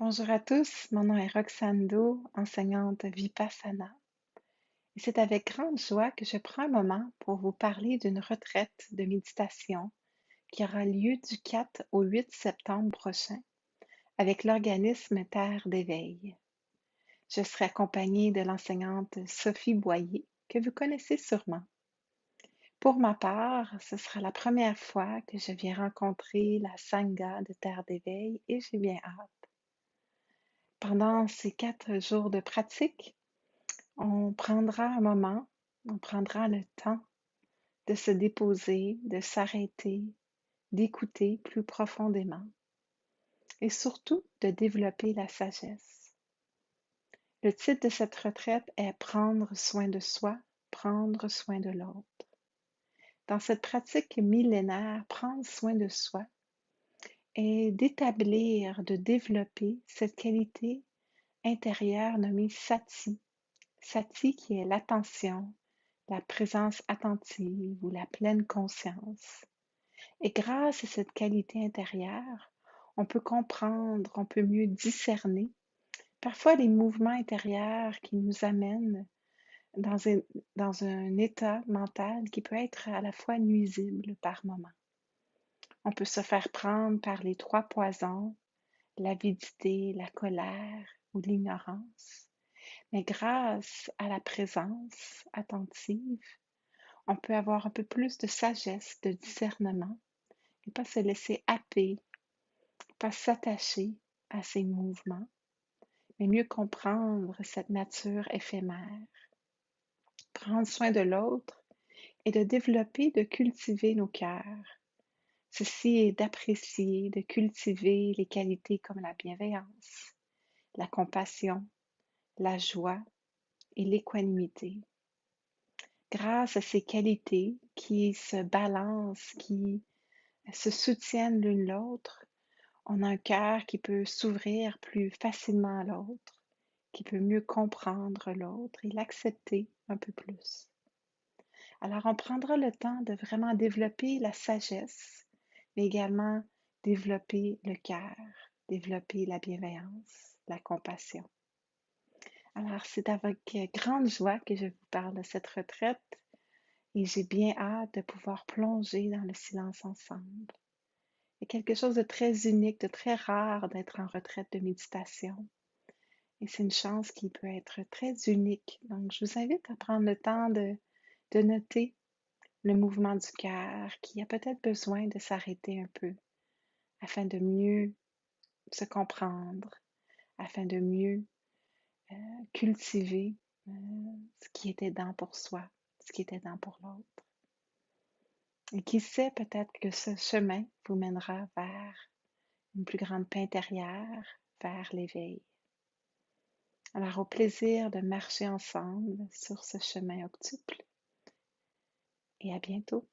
Bonjour à tous, mon nom est Roxane Do, enseignante Vipassana. Et c'est avec grande joie que je prends un moment pour vous parler d'une retraite de méditation qui aura lieu du 4 au 8 septembre prochain avec l'organisme Terre d'éveil. Je serai accompagnée de l'enseignante Sophie Boyer, que vous connaissez sûrement. Pour ma part, ce sera la première fois que je viens rencontrer la Sangha de Terre d'éveil et j'ai bien hâte. Pendant ces 4 jours de pratique, on prendra un moment, on prendra le temps de se déposer, de s'arrêter, d'écouter plus profondément et surtout de développer la sagesse. Le titre de cette retraite est Prendre soin de soi, prendre soin de l'autre. Dans cette pratique millénaire, prendre soin de soi est d'établir, de développer cette qualité intérieure nommée sati. Sati qui est l'attention, la présence attentive ou la pleine conscience. Et grâce à cette qualité intérieure, on peut comprendre, on peut mieux discerner parfois les mouvements intérieurs qui nous amènent dans un état mental qui peut être à la fois nuisible par moment. On peut se faire prendre par les trois poisons, l'avidité, la colère ou l'ignorance. Mais grâce à la présence attentive, on peut avoir un peu plus de sagesse, de discernement, et pas se laisser happer, pas s'attacher à ces mouvements, mais mieux comprendre cette nature éphémère. Prendre soin de l'autre et de développer, de cultiver nos cœurs. Ceci est d'apprécier, de cultiver les qualités comme la bienveillance, la compassion, la joie et l'équanimité. Grâce à ces qualités qui se balancent, qui se soutiennent l'une l'autre, on a un cœur qui peut s'ouvrir plus facilement à l'autre, qui peut mieux comprendre l'autre et l'accepter un peu plus. Alors, on prendra le temps de vraiment développer la sagesse, mais également développer le cœur, développer la bienveillance, la compassion. Alors, c'est avec grande joie que je vous parle de cette retraite et j'ai bien hâte de pouvoir plonger dans le silence ensemble. C'est quelque chose de très unique, de très rare d'être en retraite de méditation. Et c'est une chance qui peut être très unique. Donc, je vous invite à prendre le temps de noter le mouvement du cœur qui a peut-être besoin de s'arrêter un peu afin de mieux se comprendre, afin de mieux cultiver ce qui est aidant pour soi, ce qui est aidant pour l'autre. Et qui sait, peut-être que ce chemin vous mènera vers une plus grande paix intérieure, vers l'éveil. Alors, au plaisir de marcher ensemble sur ce chemin octuple et à bientôt.